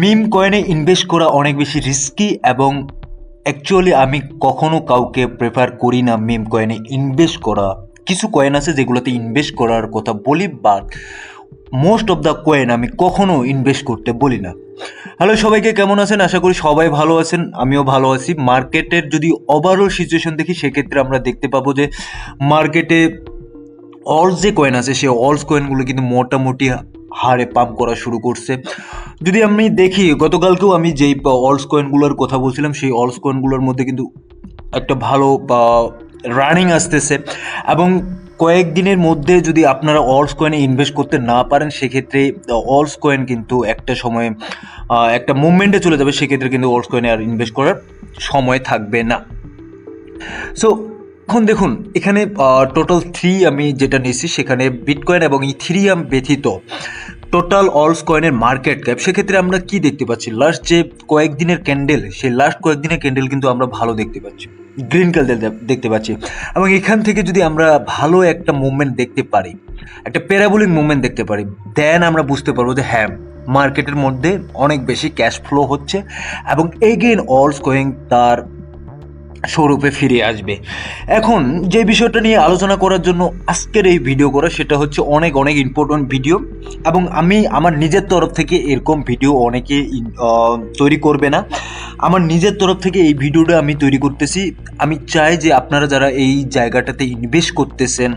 মিম কয়েনে invest করা অনেক বেশি রিস্কি এবং অ্যাকচুয়ালি আমি কখনো কাউকে প্রেফার করি না মিম কয়েনে ইনভেস্ট করা। কিছু কয়েন আছে যেগুলোতে ইনভেস্ট করার কথা বলি, but most of the coin আমি কখনো ইনভেস্ট করতে বলি না। হ্যালো সবাইকে, কেমন আছেন? আশা করি সবাই ভালো আছেন, আমিও ভালো আছি। মার্কেটের যদি ওভারঅল সিচুয়েশন দেখি সেক্ষেত্রে আমরা দেখতে পাবো যে মার্কেটে অলস যে কয়েন আছে সে অলস কয়েনগুলো কিন্তু মোটামুটি হারে পাম্প করা শুরু করছে। যদি আমি দেখি গতকালকেও আমি যেই অলস কয়েনগুলোর কথা বলছিলাম সেই অলস কয়েনগুলোর মধ্যে কিন্তু একটা ভালো রানিং আসতেছে এবং কয়েকদিনের মধ্যে যদি আপনারা অলস কয়েনে ইনভেস্ট করতে না পারেন সেক্ষেত্রে অলস কয়েন কিন্তু একটা সময় একটা মুভমেন্টে চলে যাবে, সেক্ষেত্রে কিন্তু অলস কয়েনে আর ইনভেস্ট করার সময় থাকবে না। সো এখন দেখুন এখানে টোটাল আমি যেটা নিয়েছি সেখানে বিটকয়েন এবং ইথিরিয়াম ব্যতীত টোটাল অলস কয়েনের মার্কেট ক্যাপ, সেক্ষেত্রে আমরা কি দেখতে পাচ্ছি, লাস্ট যে কয়েকদিনের ক্যান্ডেল, সেই লাস্ট কয়েকদিনের ক্যান্ডেল কিন্তু আমরা ভালো দেখতে পাচ্ছি, গ্রিন ক্যান্ডেল দেখতে পাচ্ছি। এবং এখান থেকে যদি আমরা ভালো একটা মুভমেন্ট দেখতে পারি, একটা প্যারাবোলিক মুভমেন্ট দেখতে পারি, দেন আমরা বুঝতে পারবো যে হ্যাঁ, মার্কেটের মধ্যে অনেক বেশি ক্যাশ ফ্লো হচ্ছে এবং এগেইন অলস কয়েন তার স্বরূপে ফিরে আসবে। এখন যে বিষয়টা নিয়ে আলোচনা করার জন্য আজকের এই ভিডিও করা, সেটা হচ্ছে অনেক অনেক ইম্পর্টেন্ট ভিডিও এবং আমি আমার নিজের তরফ থেকে এরকম ভিডিও অনেকে তৈরি করবে না, আমার নিজের তরফ থেকে এই ভিডিওটা আমি তৈরি করতেছি। আমি চাই যে আপনারা যারা এই জায়গাটাতে ইনভেস্ট করতেছেন,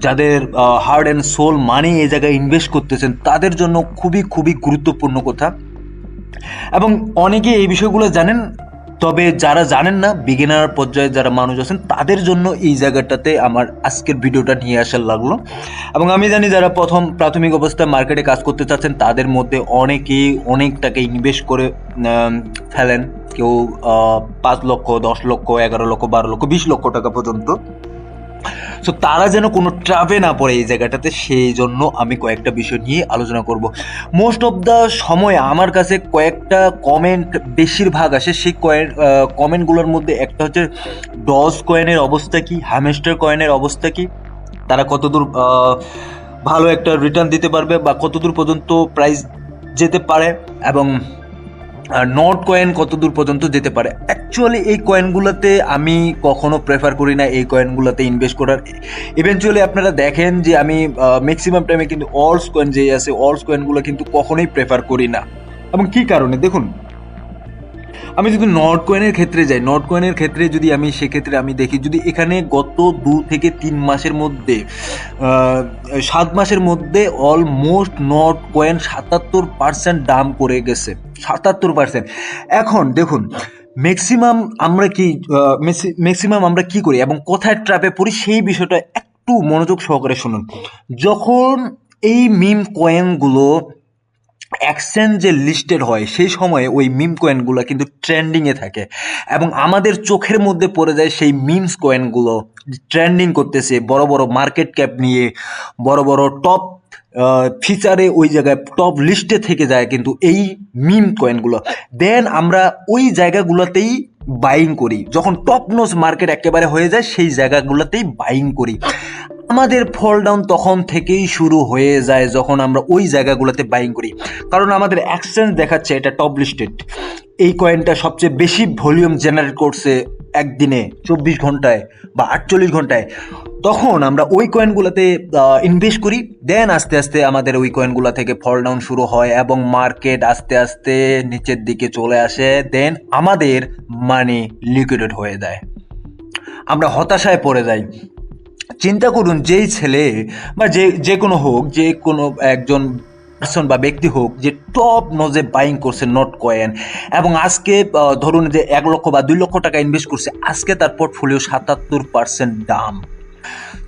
যাদের হার্ট অ্যান্ড সোল মানি এই জায়গায় ইনভেস্ট করতেছেন, তাদের জন্য খুবই খুবই গুরুত্বপূর্ণ কথা। এবং অনেকে এই বিষয়গুলো জানেন, তবে যারা জানেন না, বিগিনার পর্যায়ে যারা মানুষ আছেন, তাদের জন্য এই জায়গাটাতে আমার আজকের ভিডিওটা নিয়ে আসার লাগলো। এবং আমি জানি যারা প্রাথমিক অবস্থায় মার্কেটে কাজ করতে চাচ্ছেন তাদের মধ্যে অনেকেই অনেক টাকা ইনভেস্ট করে ফেলেন, কেউ 5 লক্ষ, 10 লক্ষ, 11 লক্ষ, 12 লক্ষ, 20 লক্ষ টাকা পর্যন্ত। সো তারা যেন কোনো ট্রাপে না পড়ে এই জায়গাটাতে, সেই জন্য আমি কয়েকটা বিষয় নিয়ে আলোচনা করব। মোস্ট অফ দ্য সময় আমার কাছে কয়েকটা কমেন্ট বেশিরভাগ আসে, সেই কমেন্টগুলোর মধ্যে একটা হচ্ছে ডজ কয়েনের অবস্থা কি, হ্যামস্টার কয়েনের অবস্থা কি, তারা কতদূর ভালো একটা রিটার্ন দিতে পারবে বা কতদূর পর্যন্ত প্রাইস যেতে পারে, এবং নট কয়েন কতদূর পর্যন্ত যেতে পারে। অ্যাকচুয়ালি এই কয়েনগুলোতে আমি কখনো প্রেফার করি না এই কয়েনগুলোতে ইনভেস্ট করার। ইভেনচুয়ালি আপনারা দেখেন যে আমি ম্যাক্সিমাম টাইমে কিন্তু অলস কয়েন যে আছে, অলস কয়েনগুলো কিন্তু কখনোই প্রেফার করি না। এবং কী কারণে দেখুন, আমি যদি নট কয়েনের ক্ষেত্রে যাই, নট কয়েনের ক্ষেত্রে যদি আমি সেক্ষেত্রে আমি দেখি, যদি এখানে গত 2 থেকে 3 মাসের মধ্যে 7 মাসের মধ্যে অলমোস্ট নট কয়েন 77% দাম করে গেছে, 77%। এখন দেখুন ম্যাক্সিমাম আমরা কি করি এবং কোথায় ট্র্যাপে পড়ি সেই বিষয়টা একটু মনোযোগ সহকারে শুনুন। যখন এই মিম কয়েনগুলো এক্সচেঞ্জে লিস্টেড হয় সেই সময়ে ওই মিম কয়েনগুলো কিন্তু ট্রেন্ডিংয়ে থাকে এবং আমাদের চোখের মধ্যে পড়ে যায় সেই মিমস কয়েনগুলো ট্রেন্ডিং করতেছে, বড় বড় মার্কেট ক্যাপ নিয়ে, বড় বড় টপ ফিচারে ওই জায়গায় টপ লিস্টে থেকে যায় কিন্তু এই মিম কয়েনগুলো। দেন আমরা ওই জায়গাগুলোতেই বাইং করি, যখন টপ নোজ মার্কেট একেবারে হয়ে যায় সেই জায়গাগুলোতেই বাইং করি। আমাদের ফল ডাউন তখন থেকেই শুরু হয়ে যায় যখন আমরা ওই জায়গাগুলোতে বাইং করি, কারণ আমাদের এক্সচেঞ্জ দেখাচ্ছে এটা টপ লিস্টেড, এই কয়েনটা সবচেয়ে বেশি ভলিউম জেনারেট করছে একদিনে, 24 ঘন্টায় বা 48 ঘন্টায়। তখন আমরা ওই কয়েনগুলোতে ইনভেস্ট করি। দেন আস্তে আস্তে আমাদের ওই কয়েনগুলো থেকে ফল ডাউন শুরু হয় এবং মার্কেট আস্তে আস্তে নিচের দিকে চলে আসে, দেন আমাদের মানি লিকুইডেট হয়ে যায়, আমরা হতাশায় পড়ে যাই। চিন্তা করুন, যেই ছেলে বা যে কোনো হোক, যে কোনো একজন পার্সন বা ব্যক্তি হোক যে টপ নোজে বাইং করছে নট কয়েন এবং আজকে ধরুন যে 1 লক্ষ বা 2 লক্ষ টাকা ইনভেস্ট করছে, আজকে তার পোর্টফোলিও 77% দাম।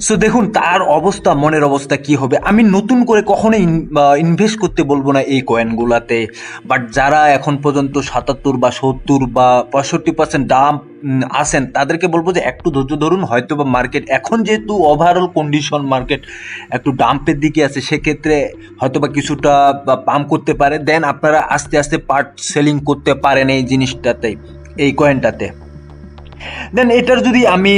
সো দেখুন তার অবস্থা, মনের অবস্থা কি হবে। আমি নতুন করে কখনোই ইনভেস্ট করতে বলবো না এই কয়েনগুলাতে, বাট যারা এখন পর্যন্ত 77 বা 70 বা 65% দাম আছেন তাদেরকে বলবো যে একটু ধৈর্য ধরুন। হয়তো বা মার্কেট এখন যেহেতু ওভারঅল কন্ডিশন মার্কেট একটু ডাম্পের দিকে আছে, সেক্ষেত্রে হয়তো বা কিছুটা পাম্প করতে পারে, দেন আপনারা আস্তে আস্তে পার্ট সেলিং করতে পারেন এই জিনিসটাতে, এই কয়েনটাতে। দেন এটার যদি আমি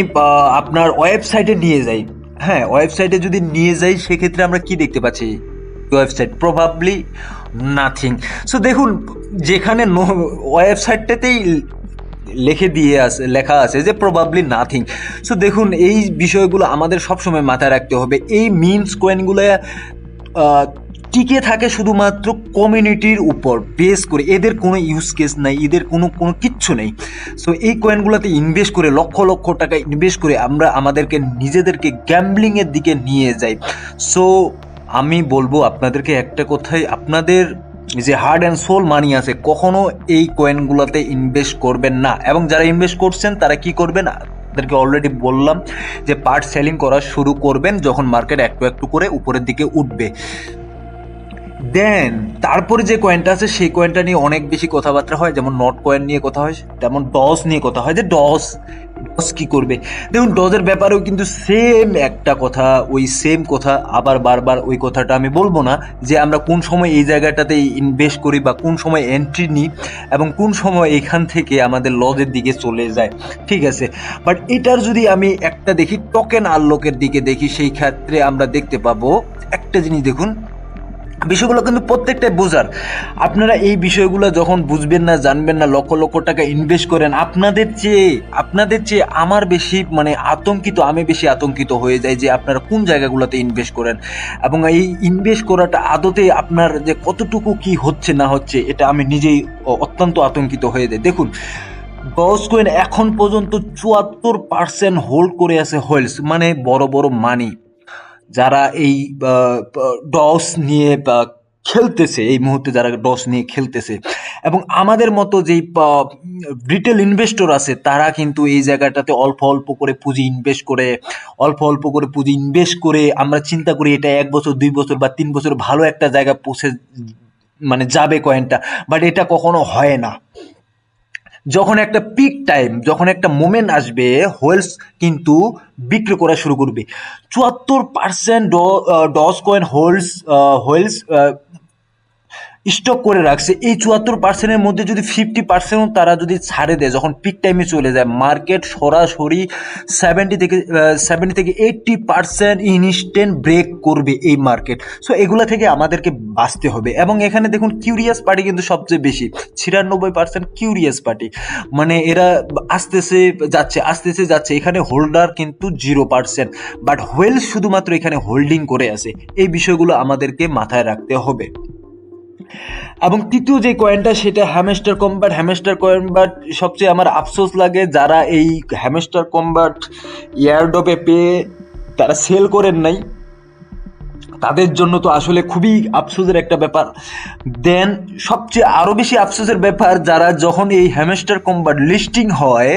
আপনার ওয়েবসাইটে নিয়ে যাই, হ্যাঁ ওয়েবসাইটে যদি নিয়ে যাই সেক্ষেত্রে আমরা কি দেখতে পাচ্ছি, ওয়েবসাইট প্রবাবলি নাথিং। সো দেখুন, যেখানে ওয়েবসাইটটাতেই লেখা আছে যে প্রবাবলি নাথিং। সো দেখুন, এই বিষয়গুলো আমাদের সবসময় মাথায় রাখতে হবে। এই মিমস কয়েনগুলো টিকে থাকে শুধুমাত্র কমিউনিটির উপর বেস করে, এদের কোনো ইউজ কেস নাই, এদের কোনো কিচ্ছু নেই। সো এই কয়েনগুলোতে ইনভেস্ট করে লক্ষ লক্ষ টাকা ইনভেস্ট করে আমরা আমাদেরকে নিজেদেরকে গ্যাম্বলিংয়ের দিকে নিয়ে যাই। সো আমি বলবো আপনাদেরকে একটা কথাই, আপনাদের যে হার্ড অ্যান্ড সোল মানি আছে কখনো এই কয়েনগুলোতে ইনভেস্ট করবেন না। এবং যারা ইনভেস্ট করছেন তারা কি করবেন, তাদেরকে অলরেডি বললাম যে পার্ট সেলিং করা শুরু করবেন যখন মার্কেট একটু একটু করে উপরের দিকে উঠবে। দেন তারপরে যে কয়েনটা আছে সেই কয়েনটা নিয়ে অনেক বেশি কথাবার্তা হয়, যেমন নট কয়েন নিয়ে কথা হয়, তেমন ডস নিয়ে কথা হয় যে ডস কি করবে। দেখুন, ডজের ব্যাপারেও কিন্তু সেম একটা কথা, ওই সেম কথা আবার বারবার ওই কথাটা আমি বলবো না যে আমরা কোন সময় এই জায়গাটাতে ইনভেস্ট করি বা কোন সময় এন্ট্রি নিই এবং কোন সময় এখান থেকে আমাদের লজের দিকে চলে যায়, ঠিক আছে। বাট এটার যদি আমি একটা দেখি, টোকেন আনলকের দিকে দেখি, সেই ক্ষেত্রে আমরা দেখতে পাবো একটা জিনিস। দেখুন, বিষয়গুলো কিন্তু প্রত্যেকটাই বোঝার। আপনারা এই বিষয়গুলো যখন বুঝবেন না, জানবেন না, লক্ষ লক্ষ টাকা ইনভেস্ট করেন, আপনাদের চেয়ে আমার বেশি আমি বেশি আতঙ্কিত হয়ে যাই যে আপনারা কোন জায়গাগুলোতে ইনভেস্ট করেন এবং এই ইনভেস্ট করাটা আদতে আপনার যে কতটুকু কি হচ্ছে না হচ্ছে, এটা আমি নিজেই অত্যন্ত আতঙ্কিত হয়ে যাই। দেখুন, ডজ কয়েন এখন পর্যন্ত 74% হোল্ড করে আছে হোয়েলস, মানে বড় বড় মানি যারা এই ডস নিয়ে খেলতেছে, এই মুহূর্তে যারা ডস নিয়ে খেলতেছে, এবং আমাদের মতো যেই রিটেল ইনভেস্টর আছে তারা কিন্তু এই জায়গাটাতে অল্প অল্প করে পুঁজি ইনভেস্ট করে আমরা চিন্তা করি এটা 1 বছর 2 বছর বা 3 বছর ভালো একটা জায়গা পৌঁছে যাবে কয়েনটা। বাট এটা কখনো হয় না। যখন একটা পিক টাইম, যখন একটা মোমেন্ট আসবে, হোয়েলস কিন্তু বিক্রি করা শুরু করবে। 74% ডজ কয়েন হোয়েলস স্টক করে রাখছে। এই 74%-এর মধ্যে যদি 50%ও তারা যদি ছাড়ে দেয়, যখন পিক টাইমে চলে যায়, মার্কেট সরাসরি 70 থেকে 80% ইনস্ট্যান্ট ব্রেক করবে এই মার্কেট। সো এগুলা থেকে আমাদেরকে বাঁচতে হবে। এবং এখানে দেখুন, কিউরিয়াস পার্টি কিন্তু সবচেয়ে বেশি, 96% কিউরিয়াস পার্টি, মানে এরা আসতেছে যাচ্ছে। এখানে হোল্ডার কিন্তু 0%, বাট হোয়েলস শুধুমাত্র এখানে হোল্ডিং করে আছে। এই বিষয়গুলো আমাদেরকে মাথায় রাখতে হবে। এবং তৃতীয় যে কয়েনটা, সেটা হ্যামস্টার কম্বাট। সবচেয়ে আমার আফসোস লাগে যারা এই হ্যামস্টার কম্বাট এয়ারড্রপে পেয়ে তারা সেল করেন নাই, তাদের জন্য তো আসলে খুবই আফসোসের একটা ব্যাপার। দেন সবচেয়ে আরো বেশি আফসোসের ব্যাপার, যারা যখন এই হ্যামস্টার কম্বাট লিস্টিং হয়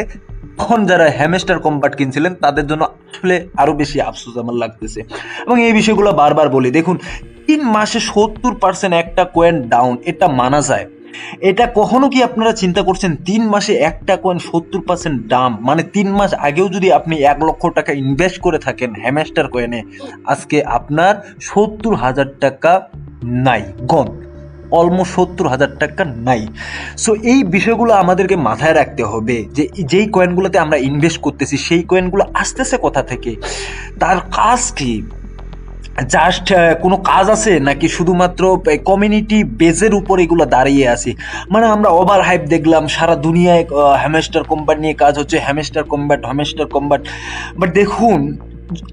তখন যারা হ্যামস্টার কম্বাট কিনছিলেন তাদের জন্য আসলে আরো বেশি আফসোস আমার লাগতেছে। এবং এই বিষয়গুলো বারবার বলি। দেখুন, 3 মাসে 70% একটা কয়েন ডাউন, এটা মানা যায়? এটা কখনো কি আপনারা চিন্তা করছেন? 3 মাসে একটা কয়েন 70% দাম, মানে 3 মাস আগেও যদি আপনি 1 লক্ষ টাকা ইনভেস্ট করে থাকেন হ্যামস্টার কয়েনে, আজকে আপনার 70,000 টাকা নাই, গন, অলমোস্ট 70,000 টাকা নাই। সো এই বিষয়গুলো আমাদেরকে মাথায় রাখতে হবে যে যেই কয়েনগুলোতে আমরা ইনভেস্ট করতেছি সেই কয়েনগুলো আসতেছে কোথা থেকে, তার কাজ কি, জাস্ট কোনো কাজ আছে নাকি শুধুমাত্র কমিউনিটি বেজের উপর এগুলো দাঁড়িয়ে আছে। মানে আমরা ওভার হাইপ দেখলাম, সারা দুনিয়ায় হ্যামস্টার কম্বাট নিয়ে কাজ হচ্ছে, হ্যামস্টার কম্বাট। বাট দেখুন,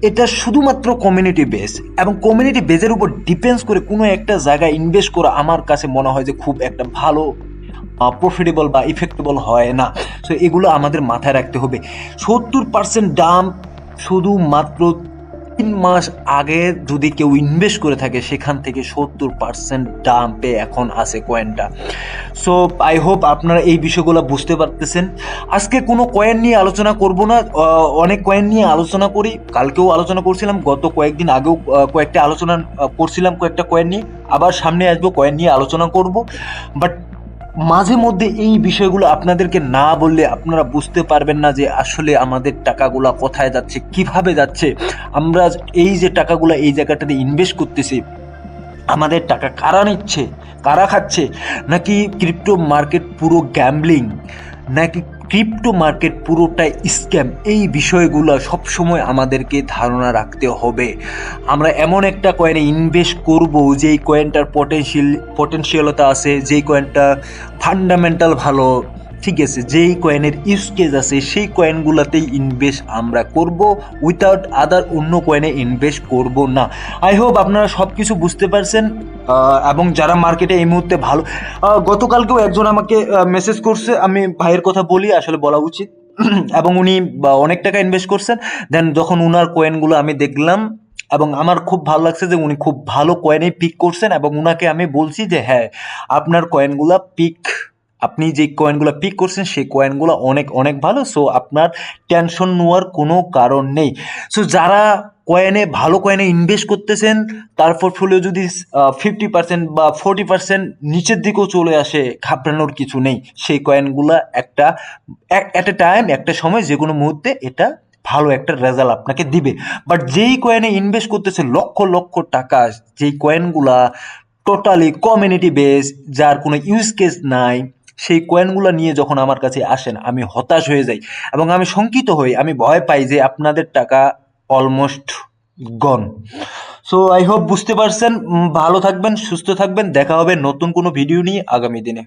এটা শুধুমাত্র কমিউনিটি বেস, এবং কমিউনিটি বেজের উপর ডিপেন্ডস করে কোনো একটা জায়গায় ইনভেস্ট করা আমার কাছে মনে হয় যে খুব একটা ভালো প্রফিটেবল বা ইফেক্টেবল হয় না। সো এগুলো আমাদের মাথায় রাখতে হবে। 70% দাম শুধুমাত্র 3 মাস আগে যদি কেউ ইনভেস্ট করে থাকে, সেখান থেকে 70% ডাম্পে এখন আছে কয়েনটা। সো আই হোপ আপনারা এই বিষয়গুলো বুঝতে পারতেছেন। আজকে কোনো কয়েন নিয়ে আলোচনা করব না, অনেক কয়েন নিয়ে আলোচনা করি, কালকেও আলোচনা করছিলাম, গত কয়েকদিন আগেও কয়েকটা আলোচনা করছিলাম কয়েকটা কয়েন নিয়ে, আবার সামনে আসবো কয়েন নিয়ে আলোচনা করব। বাট মাঝে মধ্যে এই বিষয়গুলো আপনাদেরকে না বললে আপনারা বুঝতে পারবেন না যে আসলে আমাদের টাকাগুলো কোথায় যাচ্ছে, কিভাবে যাচ্ছে। আমরা এই যে টাকাগুলো এই জায়গাটাতে ইনভেস্ট করতেছি, আমাদের টাকা কারা নিচ্ছে, কারা খাচ্ছে, নাকি ক্রিপ্টো মার্কেট পুরো গ্যাম্বলিং, নাকি ক্রিপ্টো মার্কেট পুরোটাই স্ক্যাম, এই বিষয়গুলো সবসময় আমাদেরকে ধারণা রাখতে হবে। আমরা এমন একটা কয়েনে ইনভেস্ট করব যেই কয়েনটার পটেনশিয়ালতা আছে, যেই কয়েনটা ফান্ডামেন্টাল ভালো, ঠিক আছে, যেই কয়েনের ইউজ কেস আছে সেই কয়েনগুলোতেই ইনভেস্ট আমরা করব, উইথাউট আদার অন্য কয়েনে ইনভেস্ট করব না। আই হোপ আপনারা সব কিছু বুঝতে পারছেন। এবং যারা মার্কেটে এই মুহূর্তে ভালো, গতকালকেও একজন আমাকে মেসেজ করছে, আমি ভাইয়ের কথা বলি, আসলে বলা উচিত এবং উনি অনেক টাকা ইনভেস্ট করছেন। দেন যখন উনার কয়েনগুলো আমি দেখলাম এবং আমার খুব ভালো লাগছে যে উনি খুব ভালো কয়েনেই পিক করছেন, এবং উনাকে আমি বলছি যে হ্যাঁ, আপনার কয়েনগুলা পিক, আপনি যে কয়েনগুলো পিক করছেন সেই কয়েনগুলো অনেক অনেক ভালো, সো আপনার টেনশন নেওয়ার কোনো কারণ নেই। সো যারা কয়েনে ভালো কয়েনে ইনভেস্ট করতেছেন, তার পোর্টফোলিও যদি 50% বা 40% নিচের দিকেও চলে আসে, ঘাবড়ানোর কিছু নেই। সেই কয়েনগুলা একটা অ্যাট এ টাইম, একটা সময়, যে কোনো মুহূর্তে এটা ভালো একটা রেজাল্ট আপনাকে দিবে। বাট যেই কয়েনে ইনভেস্ট করতেছে লক্ষ লক্ষ টাকা, যেই কয়েনগুলা টোটালি কমিউনিটি বেস, যার কোনো ইউজ কেস নাই, সেই কয়েনগুলো নিয়ে যখন আমার কাছে আসেন আমি হতাশ হয়ে যাই এবং আমি শঙ্কিত হই, আমি ভয় পাই যে আপনাদের টাকা almost gone. So I hope বুঝতে পারছেন। ভালো থাকবেন, সুস্থ থাকবেন, দেখা হবে নতুন কোনো ভিডিও নিয়ে আগামী দিনে।